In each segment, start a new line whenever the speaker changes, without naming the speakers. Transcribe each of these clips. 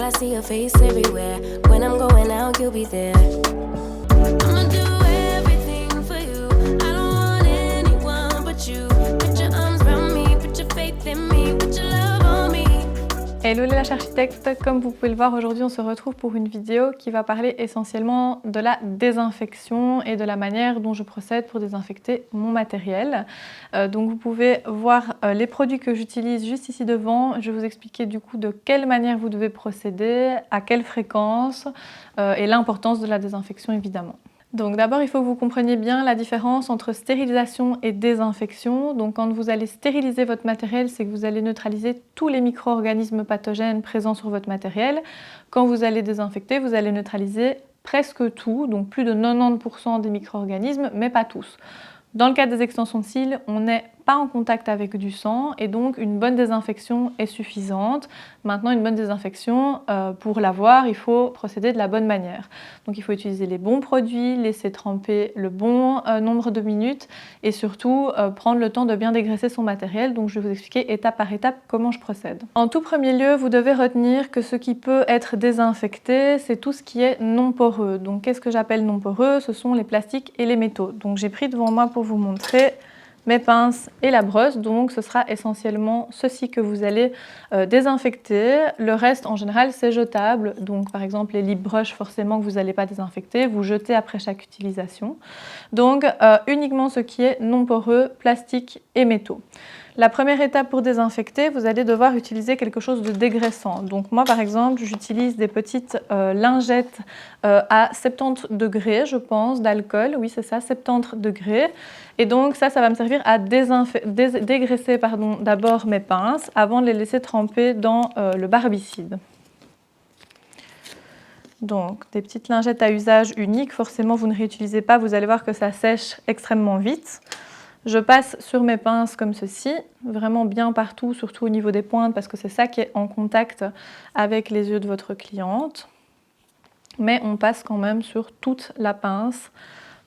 I see your face everywhere. When I'm going out, you'll be there. I'ma do everything for you. I don't want anyone but you. Put your arms around me, put your faith in me, put your love on me.
Hello les lâches architectes, comme vous pouvez le voir aujourd'hui on se retrouve pour une vidéo qui va parler essentiellement de la désinfection et de la manière dont je procède pour désinfecter mon matériel. Donc vous pouvez voir les produits que j'utilise juste ici devant. Je vais vous expliquer du coup de quelle manière vous devez procéder, à quelle fréquence et l'importance de la désinfection évidemment. Donc d'abord, il faut que vous compreniez bien la différence entre stérilisation et désinfection. Donc quand vous allez stériliser votre matériel, c'est que vous allez neutraliser tous les micro-organismes pathogènes présents sur votre matériel. Quand vous allez désinfecter, vous allez neutraliser presque tout, donc plus de 90% des micro-organismes, mais pas tous. Dans le cas des extensions de cils, on n'est pas en contact avec du sang et donc une bonne désinfection est suffisante. Maintenant, une bonne désinfection, pour l'avoir, il faut procéder de la bonne manière. Donc il faut utiliser les bons produits, laisser tremper le bon nombre de minutes et surtout prendre le temps de bien dégraisser son matériel. Donc je vais vous expliquer étape par étape comment je procède. En tout premier lieu, vous devez retenir que ce qui peut être désinfecté, c'est tout ce qui est non poreux. Donc qu'est-ce que j'appelle non poreux? Ce sont les plastiques et les métaux. Donc j'ai pris devant moi pour vous montrer mes pinces et la brosse, donc ce sera essentiellement ceci que vous allez désinfecter. Le reste en général c'est jetable, donc par exemple les lip brush forcément que vous n'allez pas désinfecter, vous jetez après chaque utilisation. Donc uniquement ce qui est non poreux, plastique et métaux. La première étape pour désinfecter, vous allez devoir utiliser quelque chose de dégraissant. Donc moi par exemple, j'utilise des petites lingettes à 70 degrés, je pense, d'alcool. Oui c'est ça, 70 degrés. Et donc ça va me servir à dégraisser d'abord mes pinces avant de les laisser tremper dans le barbicide. Donc des petites lingettes à usage unique, forcément vous ne réutilisez pas, vous allez voir que ça sèche extrêmement vite. Je passe sur mes pinces comme ceci, vraiment bien partout, surtout au niveau des pointes parce que c'est ça qui est en contact avec les yeux de votre cliente. Mais on passe quand même sur toute la pince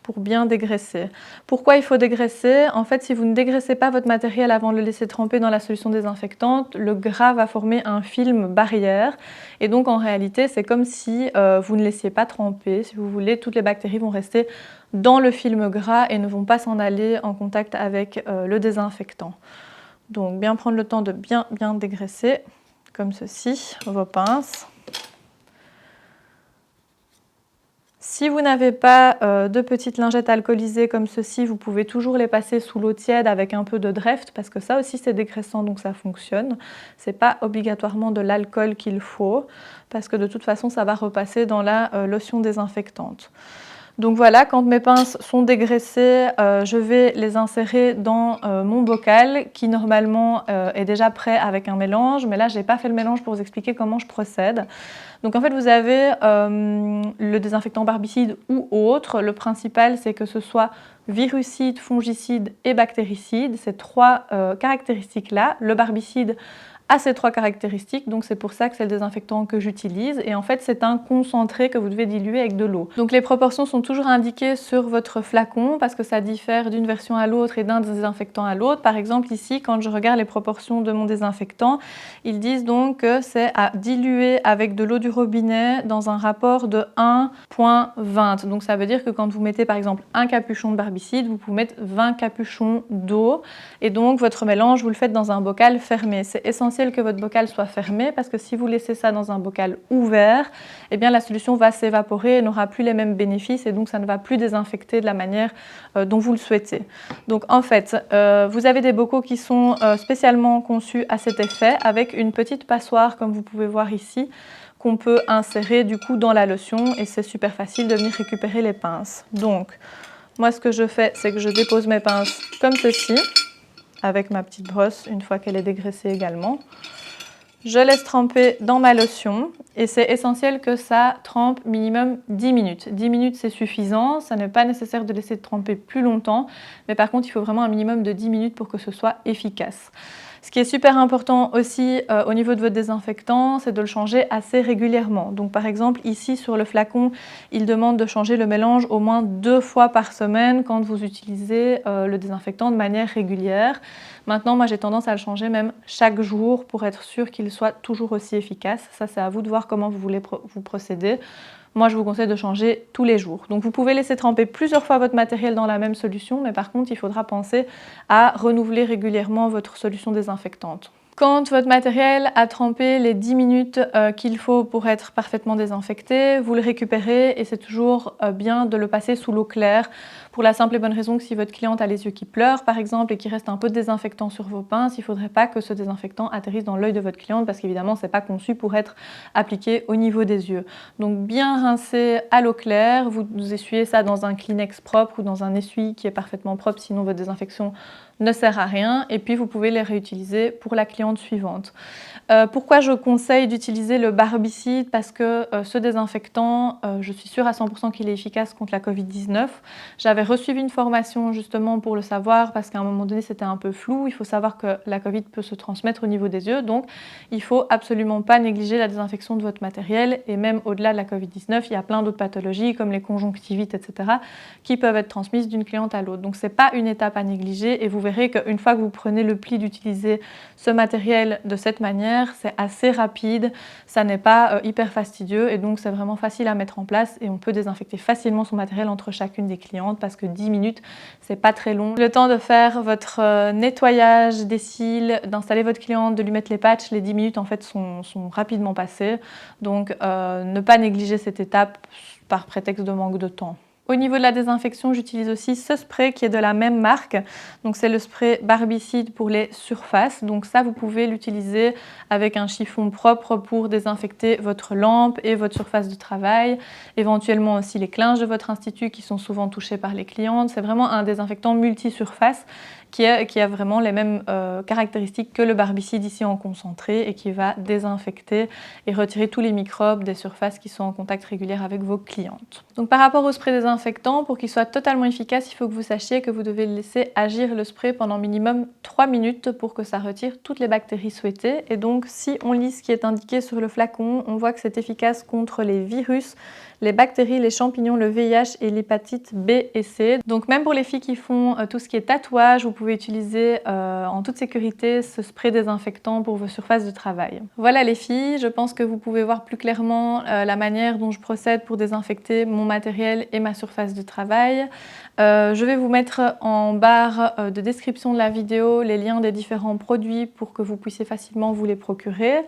pour bien dégraisser. Pourquoi il faut dégraisser? En fait, si vous ne dégraissez pas votre matériel avant de le laisser tremper dans la solution désinfectante, le gras va former un film barrière. Et donc, en réalité, c'est comme si vous ne laissiez pas tremper. Si vous voulez, toutes les bactéries vont rester dans le film gras et ne vont pas s'en aller en contact avec le désinfectant. Donc, bien prendre le temps de bien dégraisser, comme ceci, vos pinces. Si vous n'avez pas de petites lingettes alcoolisées comme ceci, vous pouvez toujours les passer sous l'eau tiède avec un peu de Dreft parce que ça aussi c'est dégraissant donc ça fonctionne. C'est pas obligatoirement de l'alcool qu'il faut parce que de toute façon ça va repasser dans la lotion désinfectante. Donc voilà, quand mes pinces sont dégraissées, je vais les insérer dans mon bocal qui normalement est déjà prêt avec un mélange, mais là je n'ai pas fait le mélange pour vous expliquer comment je procède. Donc en fait vous avez le désinfectant barbicide ou autre. Le principal c'est que ce soit virucide, fongicide et bactéricide, ces trois caractéristiques là. Le barbicide a ces trois caractéristiques, donc c'est pour ça que c'est le désinfectant que j'utilise et en fait c'est un concentré que vous devez diluer avec de l'eau. Donc les proportions sont toujours indiquées sur votre flacon parce que ça diffère d'une version à l'autre et d'un désinfectant à l'autre. Par exemple ici quand je regarde les proportions de mon désinfectant, ils disent donc que c'est à diluer avec de l'eau du robinet dans un rapport de 1,20. Donc ça veut dire que quand vous mettez par exemple un capuchon de barbicide, vous pouvez mettre 20 capuchons d'eau et donc votre mélange vous le faites dans un bocal fermé. C'est essentiel que votre bocal soit fermé parce que si vous laissez ça dans un bocal ouvert, eh bien la solution va s'évaporer et n'aura plus les mêmes bénéfices et donc ça ne va plus désinfecter de la manière dont vous le souhaitez. Donc en fait, vous avez des bocaux qui sont spécialement conçus à cet effet avec une petite passoire comme vous pouvez voir ici qu'on peut insérer du coup dans la lotion et c'est super facile de venir récupérer les pinces. Donc moi ce que je fais c'est que je dépose mes pinces comme ceci avec ma petite brosse une fois qu'elle est dégraissée également. Je laisse tremper dans ma lotion et c'est essentiel que ça trempe minimum 10 minutes. 10 minutes c'est suffisant, ça n'est pas nécessaire de laisser tremper plus longtemps, mais par contre il faut vraiment un minimum de 10 minutes pour que ce soit efficace. Ce qui est super important aussi au niveau de votre désinfectant, c'est de le changer assez régulièrement. Donc par exemple, ici sur le flacon, il demande de changer le mélange au moins 2 fois par semaine quand vous utilisez le désinfectant de manière régulière. Maintenant, moi j'ai tendance à le changer même chaque jour pour être sûr qu'il soit toujours aussi efficace. Ça, c'est à vous de voir comment vous voulez vous procéder. Moi, je vous conseille de changer tous les jours. Donc, vous pouvez laisser tremper plusieurs fois votre matériel dans la même solution, mais par contre, il faudra penser à renouveler régulièrement votre solution désinfectante. Quand votre matériel a trempé les 10 minutes qu'il faut pour être parfaitement désinfecté, vous le récupérez et c'est toujours bien de le passer sous l'eau claire pour la simple et bonne raison que si votre cliente a les yeux qui pleurent par exemple et qu'il reste un peu de désinfectant sur vos pinces, il ne faudrait pas que ce désinfectant atterrisse dans l'œil de votre cliente parce qu'évidemment ce n'est pas conçu pour être appliqué au niveau des yeux. Donc bien rincer à l'eau claire, vous essuyez ça dans un Kleenex propre ou dans un essuie qui est parfaitement propre, sinon votre désinfection ne sert à rien et puis vous pouvez les réutiliser pour la cliente suivante. Pourquoi je conseille d'utiliser le barbicide? Parce que ce désinfectant, je suis sûre à 100% qu'il est efficace contre la Covid-19. J'avais reçu une formation justement pour le savoir parce qu'à un moment donné c'était un peu flou. Il faut savoir que la Covid peut se transmettre au niveau des yeux, donc il ne faut absolument pas négliger la désinfection de votre matériel et même au-delà de la Covid-19, il y a plein d'autres pathologies comme les conjonctivites, etc. qui peuvent être transmises d'une cliente à l'autre. Donc ce n'est pas une étape à négliger et vous verrez qu'une fois que vous prenez le pli d'utiliser ce matériel de cette manière, c'est assez rapide, ça n'est pas hyper fastidieux et donc c'est vraiment facile à mettre en place et on peut désinfecter facilement son matériel entre chacune des clientes parce que 10 minutes, c'est pas très long. Le temps de faire votre nettoyage des cils, d'installer votre cliente, de lui mettre les patchs, les 10 minutes en fait sont rapidement passées. Donc ne pas négliger cette étape par prétexte de manque de temps. Au niveau de la désinfection, j'utilise aussi ce spray qui est de la même marque. Donc c'est le spray barbicide pour les surfaces. Donc ça, vous pouvez l'utiliser avec un chiffon propre pour désinfecter votre lampe et votre surface de travail. Éventuellement aussi les clinches de votre institut qui sont souvent touchées par les clientes. C'est vraiment un désinfectant multi-surface qui a vraiment les mêmes caractéristiques que le barbicide ici en concentré et qui va désinfecter et retirer tous les microbes des surfaces qui sont en contact régulier avec vos clientes. Donc par rapport au spray désinfectant, pour qu'il soit totalement efficace, il faut que vous sachiez que vous devez laisser agir le spray pendant minimum 3 minutes pour que ça retire toutes les bactéries souhaitées. Et donc si on lit ce qui est indiqué sur le flacon, on voit que c'est efficace contre les virus, les bactéries, les champignons, le VIH et l'hépatite B et C. Donc même pour les filles qui font tout ce qui est tatouage, vous pouvez utiliser en toute sécurité ce spray désinfectant pour vos surfaces de travail. Voilà les filles, je pense que vous pouvez voir plus clairement la manière dont je procède pour désinfecter mon matériel et ma surface de travail. Je vais vous mettre en barre de description de la vidéo les liens des différents produits pour que vous puissiez facilement vous les procurer.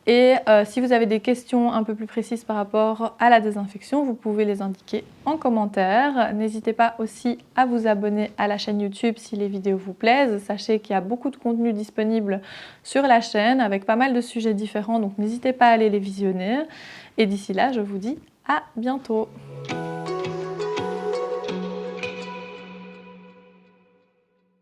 Et si vous avez des questions un peu plus précises par rapport à la désinfection, vous pouvez les indiquer en commentaire. N'hésitez pas aussi à vous abonner à la chaîne YouTube si les vidéos vous plaisent. Sachez qu'il y a beaucoup de contenu disponible sur la chaîne avec pas mal de sujets différents, donc n'hésitez pas à aller les visionner. Et d'ici là, je vous dis à bientôt.